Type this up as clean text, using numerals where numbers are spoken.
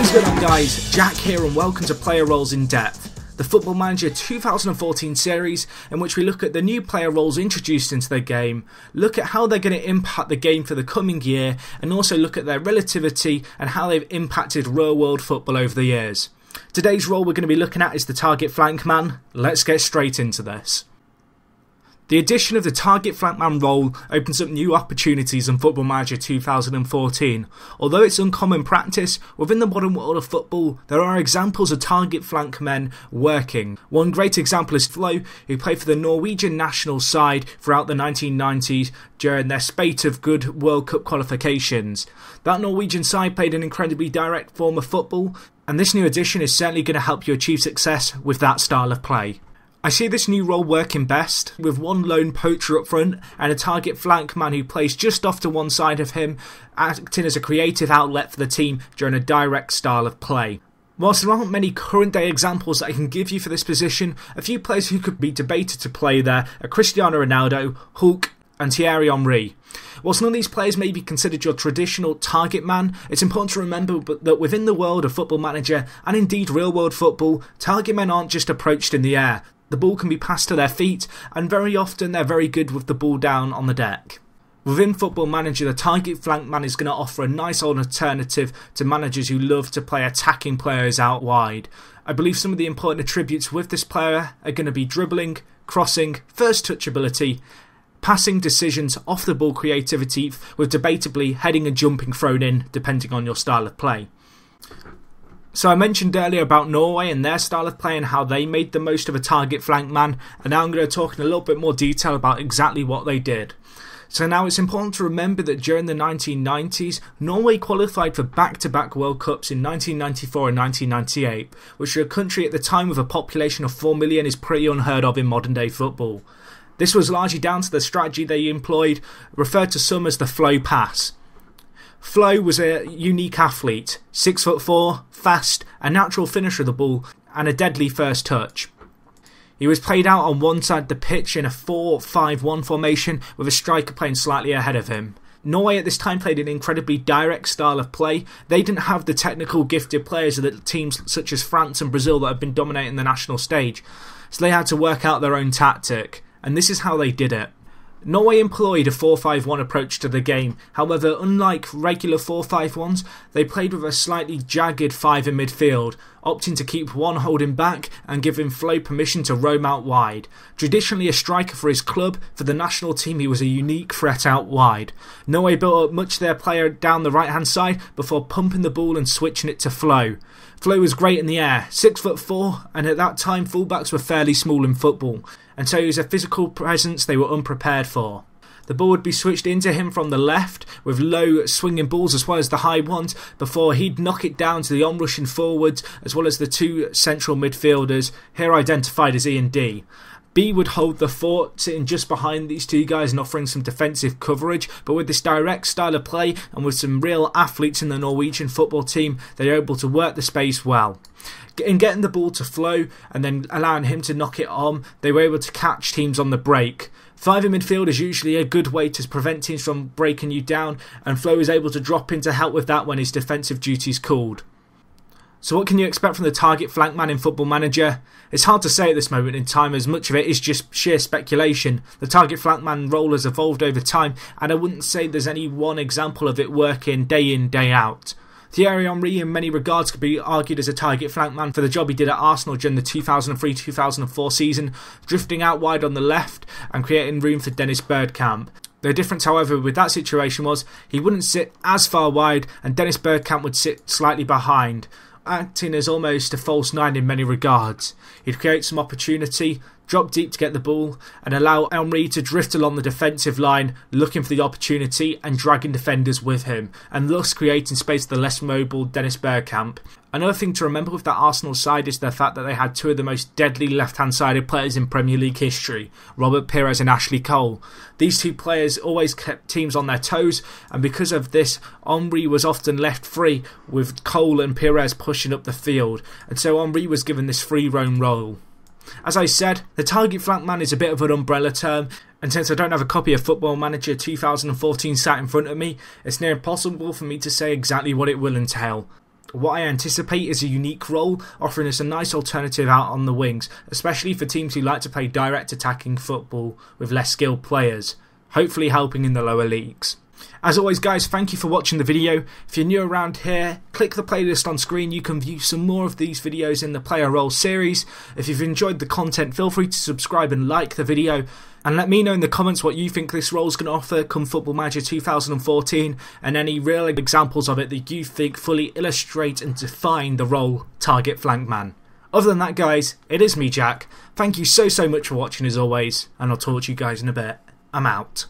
What's going on, guys? Jack here and welcome to Player Roles in Depth, the Football Manager 2014 series in which we look at the new player roles introduced into the game, look at how they're going to impact the game for the coming year, and also look at their relativity and how they've impacted real world football over the years. Today's role we're going to be looking at is the target flank man. Let's get straight into this. The addition of the target flankman role opens up new opportunities in Football Manager 2014. Although it's uncommon practice, within the modern world of football, there are examples of target flankmen working. One great example is Flo, who played for the Norwegian national side throughout the 1990s during their spate of good World Cup qualifications. That Norwegian side played an incredibly direct form of football, and this new addition is certainly going to help you achieve success with that style of play. I see this new role working best with one lone poacher up front and a target flank man who plays just off to one side of him, acting as a creative outlet for the team during a direct style of play. Whilst there aren't many current day examples that I can give you for this position, a few players who could be debated to play there are Cristiano Ronaldo, Hulk and Thierry Henry. Whilst none of these players may be considered your traditional target man, it's important to remember that within the world of Football Manager, and indeed real world football, target men aren't just approached in the air. The ball can be passed to their feet, and very often they're very good with the ball down on the deck. Within Football Manager, the target flank man is going to offer a nice alternative to managers who love to play attacking players out wide. I believe some of the important attributes with this player are going to be dribbling, crossing, first touch ability, passing decisions, off the ball creativity, with debatably heading and jumping thrown in depending on your style of play. So I mentioned earlier about Norway and their style of play and how they made the most of a target flank man, and now I'm going to talk in a little bit more detail about exactly what they did. So now it's important to remember that during the 1990s, Norway qualified for back-to-back World Cups in 1994 and 1998, which for a country at the time with a population of 4 million is pretty unheard of in modern day football. This was largely down to the strategy they employed, referred to some as the flow pass. Flo was a unique athlete, 6'4", fast, a natural finisher of the ball, and a deadly first touch. He was played out on one side of the pitch in a 4-5-1 formation with a striker playing slightly ahead of him. Norway at this time played an incredibly direct style of play. They didn't have the technical gifted players of the teams such as France and Brazil that have been dominating the national stage, so they had to work out their own tactic, and this is how they did it. Norway employed a 4-5-1 approach to the game. However, unlike regular 4-5-1s, they played with a slightly jagged 5 in midfield, opting to keep one holding back and giving Flo permission to roam out wide. Traditionally a striker for his club, for the national team he was a unique threat out wide. Norway built up much of their player down the right hand side before pumping the ball and switching it to Flo. Flo was great in the air, 6'4", and at that time fullbacks were fairly small in football, and so he was a physical presence they were unprepared for. The ball would be switched into him from the left with low swinging balls as well as the high ones before he'd knock it down to the on-rushing forwards as well as the two central midfielders, here identified as E and D. B would hold the fort, sitting just behind these two guys and offering some defensive coverage, but with this direct style of play and with some real athletes in the Norwegian football team, they are able to work the space well. In getting the ball to Flo and then allowing him to knock it on, they were able to catch teams on the break. 5 in midfield is usually a good way to prevent teams from breaking you down, and Flo is able to drop in to help with that when his defensive duties called. So what can you expect from the target flank man in Football Manager? It's hard to say at this moment in time, as much of it is just sheer speculation. The target flank man role has evolved over time, and I wouldn't say there's any one example of it working day in, day out. Thierry Henry in many regards could be argued as a target flank man for the job he did at Arsenal during the 2003-2004 season, drifting out wide on the left and creating room for Dennis Bergkamp. The difference, however, with that situation was he wouldn't sit as far wide and Dennis Bergkamp would sit slightly behind, acting as almost a false 9 in many regards. He'd create some opportunity, drop deep to get the ball, and allow Henry to drift along the defensive line, looking for the opportunity and dragging defenders with him, and thus creating space for the less mobile Dennis Bergkamp. Another thing to remember with that Arsenal side is the fact that they had two of the most deadly left-hand sided players in Premier League history, Robert Pires and Ashley Cole. These two players always kept teams on their toes, and because of this, Henry was often left free with Cole and Pires pushing up the field, and so Henry was given this free roam role. As I said, the target flank man is a bit of an umbrella term, and since I don't have a copy of Football Manager 2014 sat in front of me, it's near impossible for me to say exactly what it will entail. What I anticipate is a unique role, offering us a nice alternative out on the wings, especially for teams who like to play direct attacking football with less skilled players, hopefully helping in the lower leagues. As always guys, thank you for watching the video. If you're new around here, click the playlist on screen. You can view some more of these videos in the Player Roles series. If you've enjoyed the content, feel free to subscribe and like the video. And let me know in the comments what you think this role is going to offer come Football Manager 2014, and any real examples of it that you think fully illustrate and define the role target flank man. Other than that guys, it is me Jack. Thank you so much for watching as always, and I'll talk to you guys in a bit. I'm out.